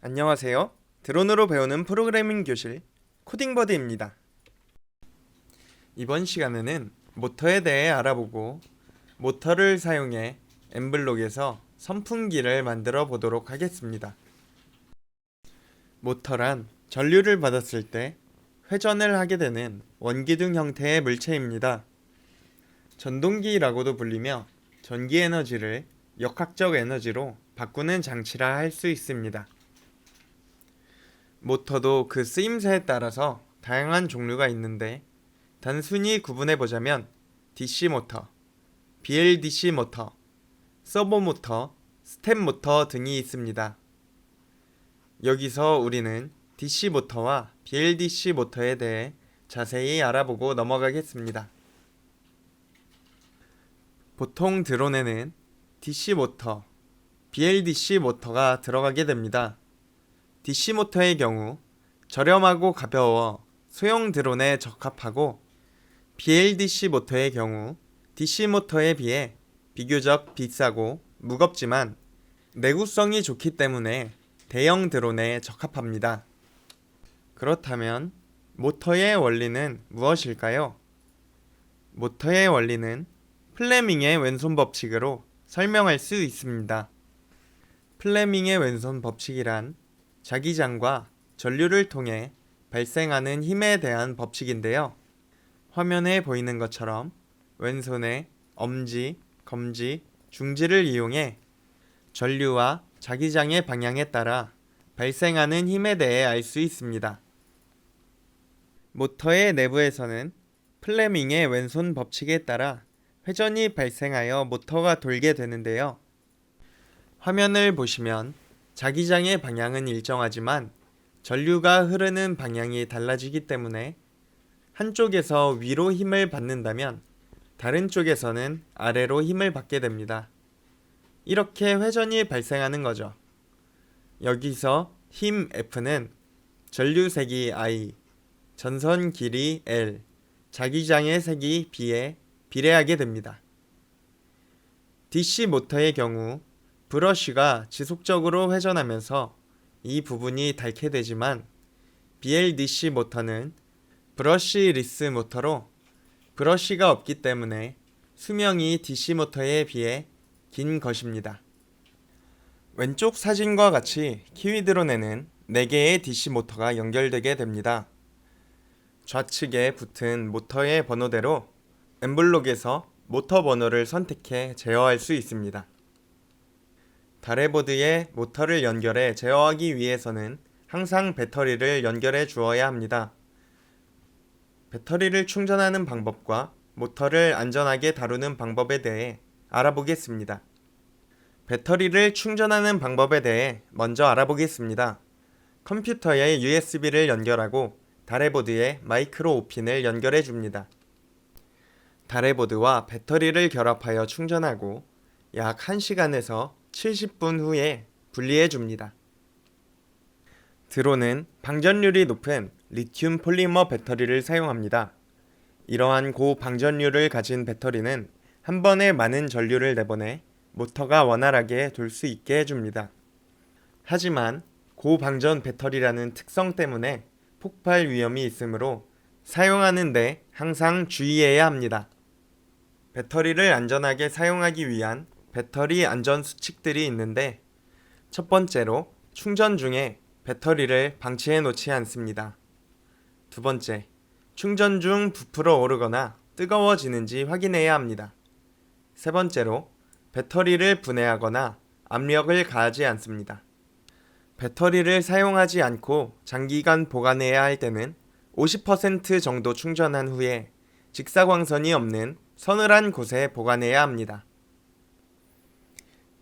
안녕하세요. 드론으로 배우는 프로그래밍 교실 코딩버드입니다. 이번 시간에는 모터에 대해 알아보고 모터를 사용해 엠블록에서 선풍기를 만들어 보도록 하겠습니다. 모터란 전류를 받았을 때 회전을 하게 되는 원기둥 형태의 물체입니다. 전동기라고도 불리며 전기 에너지를 역학적 에너지로 바꾸는 장치라 할 수 있습니다. 모터도 그 쓰임새에 따라서 다양한 종류가 있는데 단순히 구분해 보자면 DC 모터, BLDC 모터, 서보 모터, 스텝 모터 등이 있습니다. 여기서 우리는 DC 모터와 BLDC 모터에 대해 자세히 알아보고 넘어가겠습니다. 보통 드론에는 DC 모터, BLDC 모터가 들어가게 됩니다. DC 모터의 경우 저렴하고 가벼워 소형 드론에 적합하고 BLDC 모터의 경우 DC 모터에 비해 비교적 비싸고 무겁지만 내구성이 좋기 때문에 대형 드론에 적합합니다. 그렇다면 모터의 원리는 무엇일까요? 모터의 원리는 플레밍의 왼손 법칙으로 설명할 수 있습니다. 플레밍의 왼손 법칙이란 자기장과 전류를 통해 발생하는 힘에 대한 법칙인데요. 화면에 보이는 것처럼 왼손에 엄지, 검지, 중지를 이용해 전류와 자기장의 방향에 따라 발생하는 힘에 대해 알 수 있습니다. 모터의 내부에서는 플레밍의 왼손 법칙에 따라 회전이 발생하여 모터가 돌게 되는데요. 화면을 보시면 자기장의 방향은 일정하지만 전류가 흐르는 방향이 달라지기 때문에 한쪽에서 위로 힘을 받는다면 다른 쪽에서는 아래로 힘을 받게 됩니다. 이렇게 회전이 발생하는 거죠. 여기서 힘 F는 전류 세기 I, 전선 길이 L, 자기장의 세기 B에 비례하게 됩니다. DC 모터의 경우 브러쉬가 지속적으로 회전하면서 이 부분이 닳게 되지만 BLDC 모터는 브러쉬리스 모터로 브러쉬가 없기 때문에 수명이 DC 모터에 비해 긴 것입니다. 왼쪽 사진과 같이 키위 드론에는 4개의 DC 모터가 연결되게 됩니다. 좌측에 붙은 모터의 번호대로 엠블록에서 모터 번호를 선택해 제어할 수 있습니다. 다래보드에 모터를 연결해 제어하기 위해서는 항상 배터리를 연결해 주어야 합니다. 배터리를 충전하는 방법과 모터를 안전하게 다루는 방법에 대해 알아보겠습니다. 배터리를 충전하는 방법에 대해 먼저 알아보겠습니다. 컴퓨터에 USB를 연결하고 다래보드에 마이크로 5핀을 연결해 줍니다. 다래보드와 배터리를 결합하여 충전하고 약 1시간에서 70분 후에 분리해 줍니다. 드론은 방전율이 높은 리튬 폴리머 배터리를 사용합니다. 이러한 고방전율을 가진 배터리는 한 번에 많은 전류를 내보내 모터가 원활하게 돌 수 있게 해줍니다. 하지만 고방전 배터리라는 특성 때문에 폭발 위험이 있으므로 사용하는 데 항상 주의해야 합니다. 배터리를 안전하게 사용하기 위한 배터리 안전 수칙들이 있는데 첫 번째로 충전 중에 배터리를 방치해 놓지 않습니다. 두 번째, 충전 중 부풀어 오르거나 뜨거워지는지 확인해야 합니다. 세 번째로 배터리를 분해하거나 압력을 가하지 않습니다. 배터리를 사용하지 않고 장기간 보관해야 할 때는 50% 정도 충전한 후에 직사광선이 없는 서늘한 곳에 보관해야 합니다.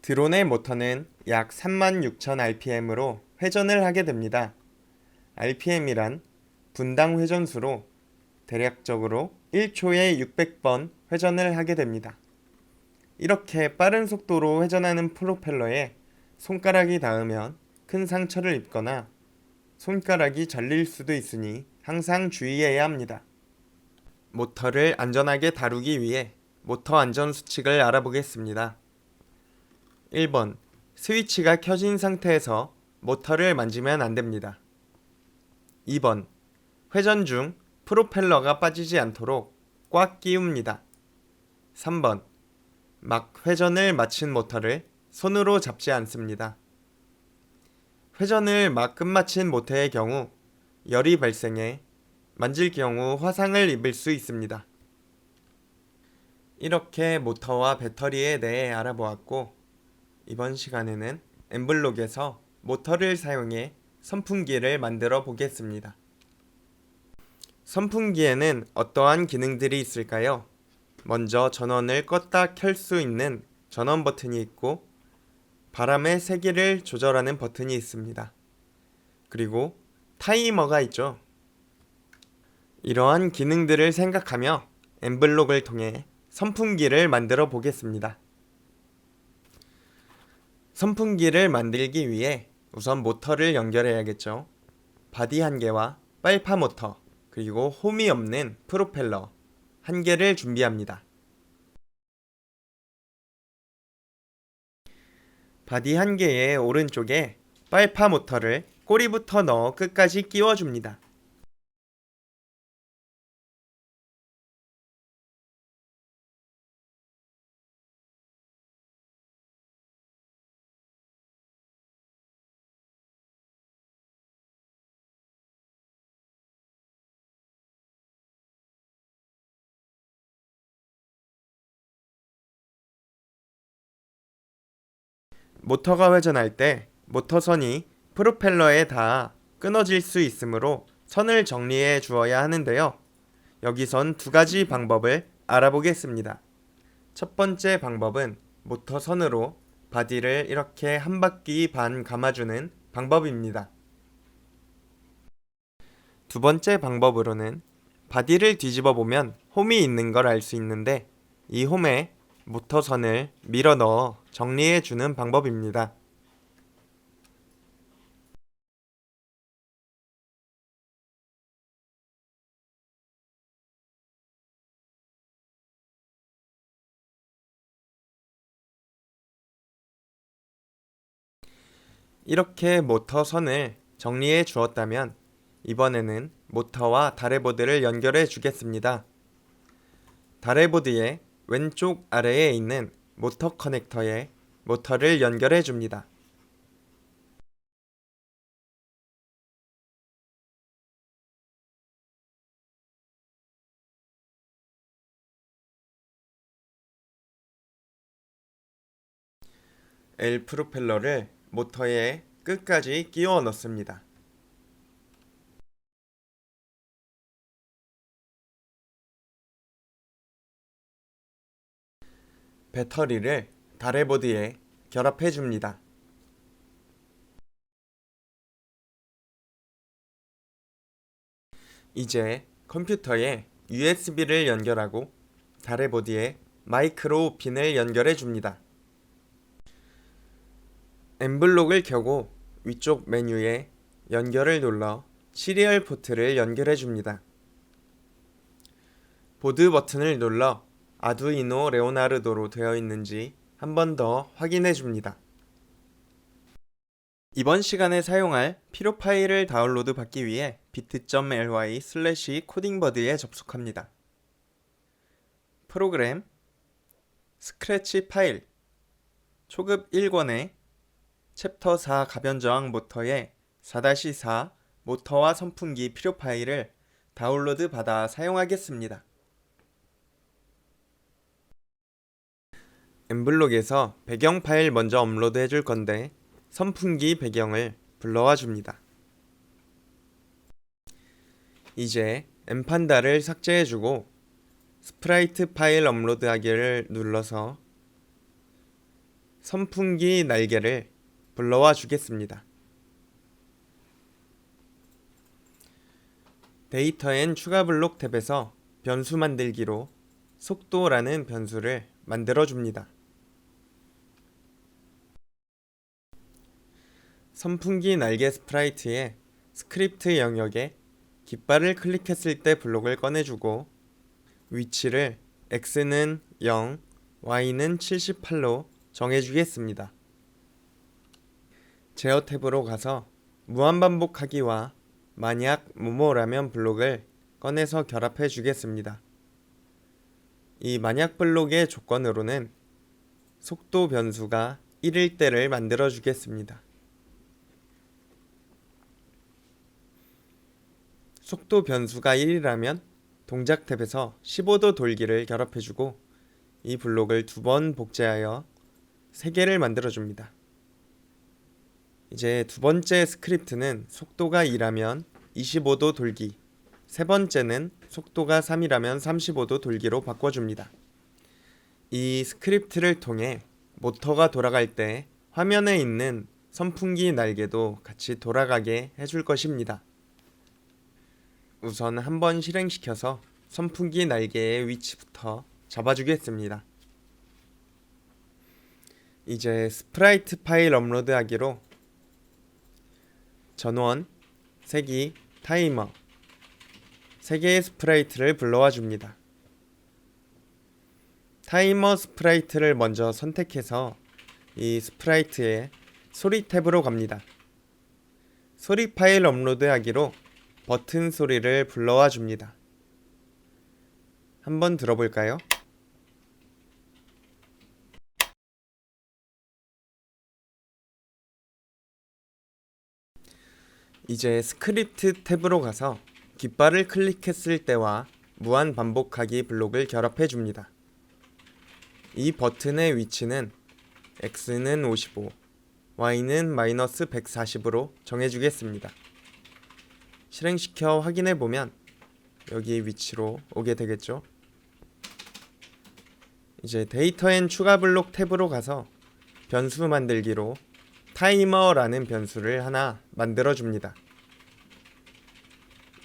드론의 모터는 약 36,000rpm으로 회전을 하게 됩니다. rpm이란 분당 회전수로 대략적으로 1초에 600번 회전을 하게 됩니다. 이렇게 빠른 속도로 회전하는 프로펠러에 손가락이 닿으면 큰 상처를 입거나 손가락이 잘릴 수도 있으니 항상 주의해야 합니다. 모터를 안전하게 다루기 위해 모터 안전 수칙을 알아보겠습니다. 1번, 스위치가 켜진 상태에서 모터를 만지면 안 됩니다. 2번. 회전 중 프로펠러가 빠지지 않도록 꽉 끼웁니다. 3번. 막 회전을 마친 모터를 손으로 잡지 않습니다. 회전을 막 끝마친 모터의 경우 열이 발생해 만질 경우 화상을 입을 수 있습니다. 이렇게 모터와 배터리에 대해 알아보았고, 이번 시간에는 엠블록에서 모터를 사용해 선풍기를 만들어 보겠습니다. 선풍기에는 어떠한 기능들이 있을까요? 먼저 전원을 껐다 켤 수 있는 전원 버튼이 있고, 바람의 세기를 조절하는 버튼이 있습니다. 그리고 타이머가 있죠. 이러한 기능들을 생각하며 엠블록을 통해 선풍기를 만들어 보겠습니다. 선풍기를 만들기 위해 우선 모터를 연결해야겠죠. 바디 1개와 빨파 모터, 그리고 홈이 없는 프로펠러 1개를 준비합니다. 바디 1개의 오른쪽에 빨파 모터를 꼬리부터 넣어 끝까지 끼워줍니다. 모터가 회전할 때 모터선이 프로펠러에 닿아 끊어질 수 있으므로 선을 정리해 주어야 하는데요. 여기선 2가지 방법을 알아보겠습니다. 첫 번째 방법은 모터선으로 바디를 이렇게 1바퀴 반 감아주는 방법입니다. 두 번째 방법으로는 바디를 뒤집어 보면 홈이 있는 걸 알 수 있는데, 이 홈에 모터선을 밀어 넣어 정리해 주는 방법입니다. 이렇게 모터선을 정리해 주었다면 이번에는 모터와 다래보드를 연결해 주겠습니다. 다래보드의 왼쪽 아래에 있는 모터 커넥터에 모터를 연결해 줍니다. L 프로펠러를 모터의 끝까지 끼워 넣습니다. 배터리를 다래보드에 결합해 줍니다. 이제 컴퓨터에 USB를 연결하고 다래보드에 마이크로 핀을 연결해 줍니다. 엠블록을 켜고 위쪽 메뉴에 연결을 눌러 시리얼 포트를 연결해 줍니다. 보드 버튼을 눌러 아두이노 레오나르도로 되어 있는지 한 번 더 확인해 줍니다. 이번 시간에 사용할 필요 파일을 다운로드 받기 위해 bit.ly/코딩버드에 접속합니다. 프로그램, 스크래치 파일, 초급 1권에 챕터 4 가변저항 모터의 4-4 모터와 선풍기 필요 파일을 다운로드 받아 사용하겠습니다. 엠블록에서 배경 파일 먼저 업로드 해줄 건데 선풍기 배경을 불러와 줍니다. 이제 엠판다를 삭제해주고 스프라이트 파일 업로드하기를 눌러서 선풍기 날개를 불러와 주겠습니다. 데이터 앤 추가 블록 탭에서 변수 만들기로 속도라는 변수를 만들어 줍니다. 선풍기 날개 스프라이트의 스크립트 영역에 깃발을 클릭했을 때 블록을 꺼내주고 위치를 x는 0, y는 78로 정해주겠습니다. 제어 탭으로 가서 무한반복하기와 만약 뭐뭐라면 블록을 꺼내서 결합해 주겠습니다. 이 만약 블록의 조건으로는 속도 변수가 1일 때를 만들어 주겠습니다. 속도 변수가 1이라면 동작 탭에서 15도 돌기를 결합해주고 이 블록을 2번 복제하여 3개를 만들어줍니다. 이제 두 번째 스크립트는 속도가 2라면 25도 돌기, 세 번째는 속도가 3이라면 35도 돌기로 바꿔줍니다. 이 스크립트를 통해 모터가 돌아갈 때 화면에 있는 선풍기 날개도 같이 돌아가게 해줄 것입니다. 우선 한번 실행시켜서 선풍기 날개의 위치부터 잡아주겠습니다. 이제 스프라이트 파일 업로드하기로 전원, 세기, 타이머 3개의 스프라이트를 불러와 줍니다. 타이머 스프라이트를 먼저 선택해서 이 스프라이트의 소리 탭으로 갑니다. 소리 파일 업로드하기로 버튼 소리를 불러와 줍니다. 한번 들어볼까요? 이제 스크립트 탭으로 가서 깃발을 클릭했을 때와 무한 반복하기 블록을 결합해 줍니다. 이 버튼의 위치는 X는 55, Y는 마이너스 140으로 정해주겠습니다. 실행시켜 확인해보면 여기 위치로 오게 되겠죠. 이제 데이터 앤 추가 블록 탭으로 가서 변수 만들기로 타이머라는 변수를 하나 만들어줍니다.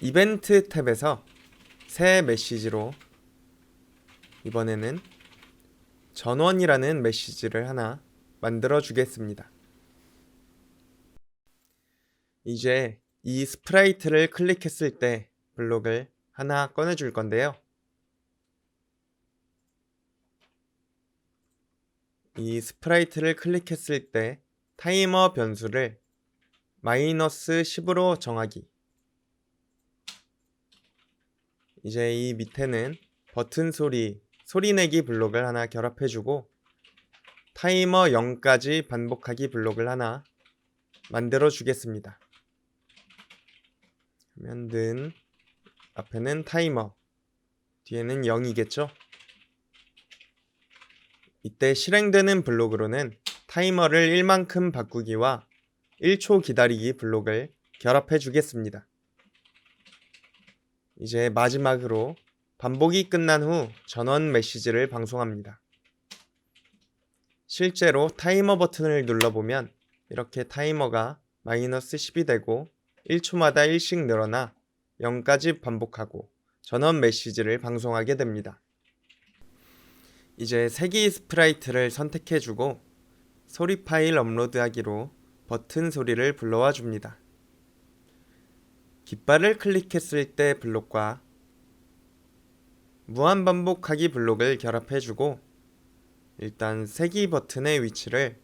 이벤트 탭에서 새 메시지로 이번에는 전원이라는 메시지를 하나 만들어 주겠습니다. 이제 이 스프라이트를 클릭했을 때 블록을 하나 꺼내 줄 건데요. 이 스프라이트를 클릭했을 때 타이머 변수를 마이너스 10으로 정하기. 이제 이 밑에는 버튼 소리내기 블록을 하나 결합해주고 타이머 0까지 반복하기 블록을 하나 만들어 주겠습니다. 그러면 는 앞에는 타이머, 뒤에는 0이겠죠? 이때 실행되는 블록으로는 타이머를 1만큼 바꾸기와 1초 기다리기 블록을 결합해 주겠습니다. 이제 마지막으로 반복이 끝난 후 전원 메시지를 방송합니다. 실제로 타이머 버튼을 눌러보면 이렇게 타이머가 마이너스 10이 되고 1초마다 1씩 늘어나 0까지 반복하고 전원 메시지를 방송하게 됩니다. 이제 세기 스프라이트를 선택해주고 소리 파일 업로드하기로 버튼 소리를 불러와 줍니다. 깃발을 클릭했을 때 블록과 무한반복하기 블록을 결합해주고 일단 세기 버튼의 위치를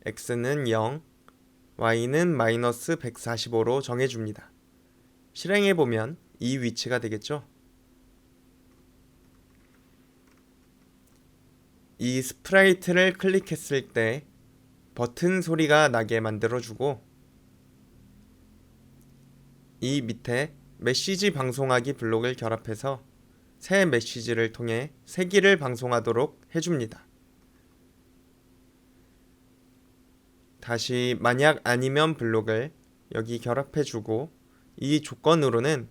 X는 0, Y는 마이너스 145로 정해줍니다. 실행해보면 이 위치가 되겠죠? 이 스프라이트를 클릭했을 때 버튼 소리가 나게 만들어주고 이 밑에 메시지 방송하기 블록을 결합해서 새 메시지를 통해 세기를 방송하도록 해줍니다. 다시 만약 아니면 블록을 여기 결합해주고 이 조건으로는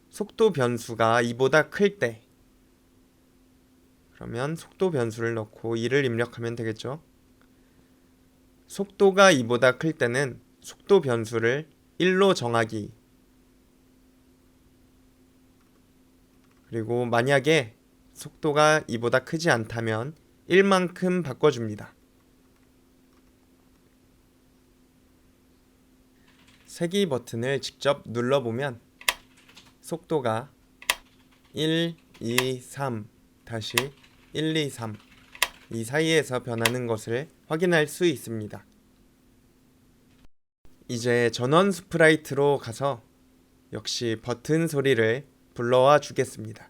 속도 변수가 2보다 클 때 그러면 속도 변수를 넣고 2를 입력하면 되겠죠. 속도가 2보다 클 때는 속도 변수를 1로 정하기 그리고 만약에 속도가 2보다 크지 않다면 1만큼 바꿔줍니다. 세기 버튼을 직접 눌러보면 속도가 1, 2, 3 다시 1, 2, 3 이 사이에서 변하는 것을 확인할 수 있습니다. 이제 전원 스프라이트로 가서 역시 버튼 소리를 불러와 주겠습니다.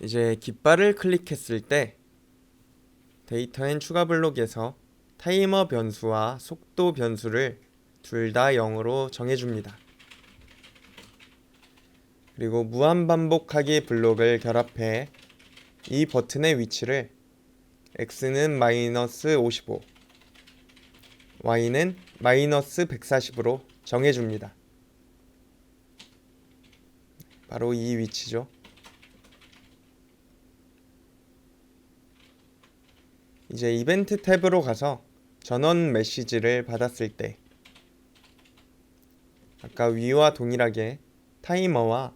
이제 깃발을 클릭했을 때 데이터 앤 추가 블록에서 타이머 변수와 속도 변수를 둘 다 0으로 정해줍니다. 그리고 무한 반복하기 블록을 결합해 이 버튼의 위치를 X는 -55, Y는 -140으로 정해줍니다. 바로 이 위치죠. 이제 이벤트 탭으로 가서 전원 메시지를 받았을 때 아까 위와 동일하게 타이머와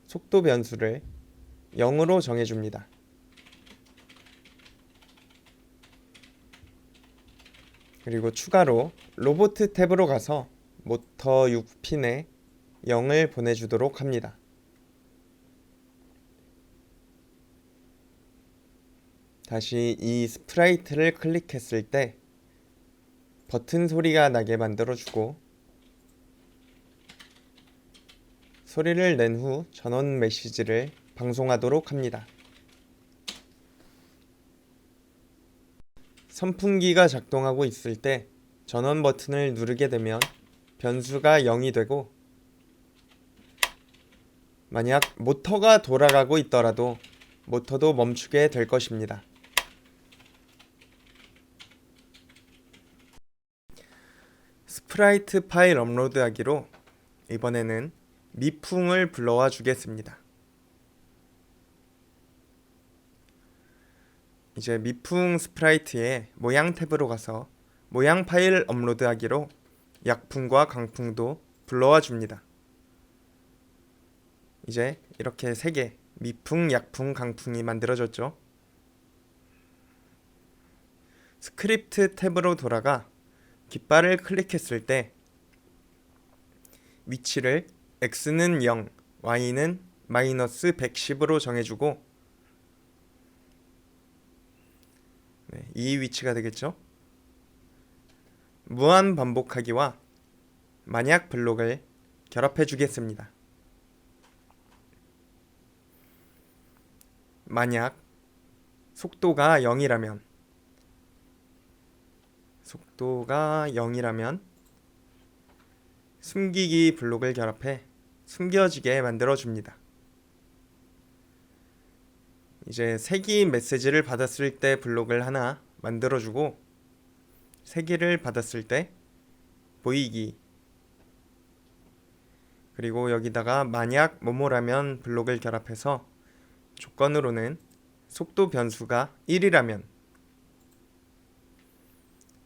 속도 변수를 0으로 정해줍니다. 그리고 추가로 로봇 탭으로 가서 모터 6핀에 0을 보내주도록 합니다. 다시 이 스프라이트를 클릭했을 때 버튼 소리가 나게 만들어주고 소리를 낸 후 전원 메시지를 방송하도록 합니다. 선풍기가 작동하고 있을 때 전원 버튼을 누르게 되면 변수가 0이 되고 만약 모터가 돌아가고 있더라도 모터도 멈추게 될 것입니다. 스프라이트 파일 업로드하기로 이번에는 미풍을 불러와 주겠습니다. 이제 미풍 스프라이트의 모양 탭으로 가서 모양 파일 업로드하기로 약풍과 강풍도 불러와 줍니다. 이제 이렇게 3개 미풍, 약풍, 강풍이 만들어졌죠. 스크립트 탭으로 돌아가 깃발을 클릭했을 때 위치를 X는 0, Y는 -110으로 정해주고 이 위치가 되겠죠. 무한 반복하기와 만약 블록을 결합해 주겠습니다. 만약 속도가 0이라면 숨기기 블록을 결합해 숨겨지게 만들어줍니다. 이제 세기 메시지를 받았을 때 블록을 하나 만들어주고 세기를 받았을 때 보이기, 그리고 여기다가 만약 뭐뭐라면 블록을 결합해서 조건으로는 속도 변수가 1이라면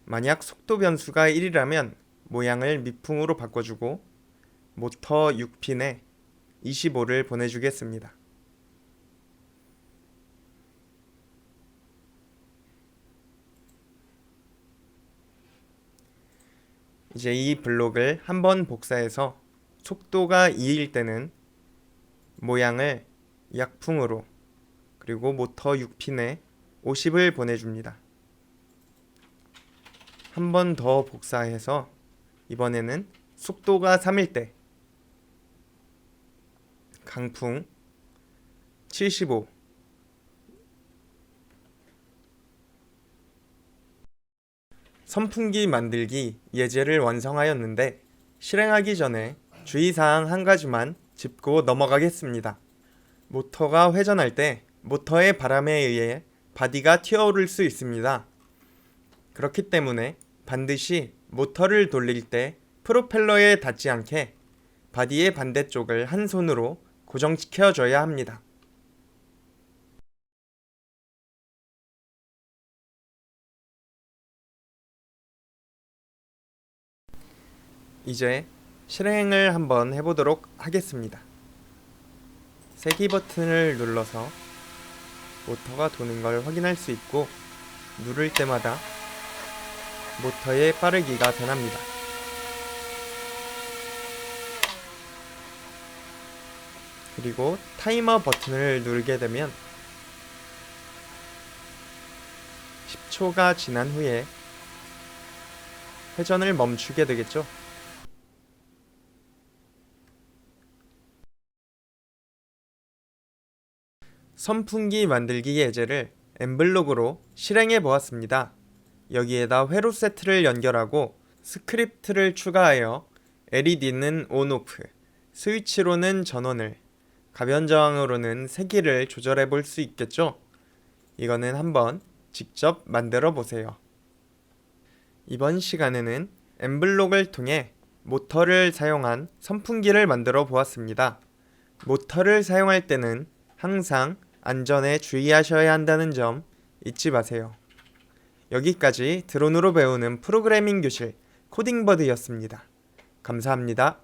만약 속도 변수가 1이라면 모양을 미풍으로 바꿔주고 모터 6핀에 25를 보내주겠습니다. 이제 이 블록을 한번 복사해서 속도가 2일 때는 모양을 약풍으로 그리고 모터 6핀에 50을 보내줍니다. 한 번 더 복사해서 이번에는 속도가 3일 때 강풍 75, 선풍기 만들기 예제를 완성하였는데 실행하기 전에 주의사항 한 가지만 짚고 넘어가겠습니다. 모터가 회전할 때 모터의 바람에 의해 바디가 튀어오를 수 있습니다. 그렇기 때문에 반드시 모터를 돌릴 때 프로펠러에 닿지 않게 바디의 반대쪽을 한 손으로 고정시켜 줘야 합니다. 이제 실행을 한번 해보도록 하겠습니다. 세기 버튼을 눌러서 모터가 도는 걸 확인할 수 있고 누를 때마다 모터의 빠르기가 변합니다. 그리고 타이머 버튼을 누르게 되면 10초가 지난 후에 회전을 멈추게 되겠죠. 선풍기 만들기 예제를 엠블록으로 실행해 보았습니다. 여기에다 회로 세트를 연결하고 스크립트를 추가하여 LED는 ON/OFF, 스위치로는 전원을, 가변 저항으로는 세기를 조절해 볼 수 있겠죠? 이거는 한번 직접 만들어 보세요. 이번 시간에는 엠블록을 통해 모터를 사용한 선풍기를 만들어 보았습니다. 모터를 사용할 때는 항상 안전에 주의하셔야 한다는 점 잊지 마세요. 여기까지 드론으로 배우는 프로그래밍 교실 코딩버드였습니다. 감사합니다.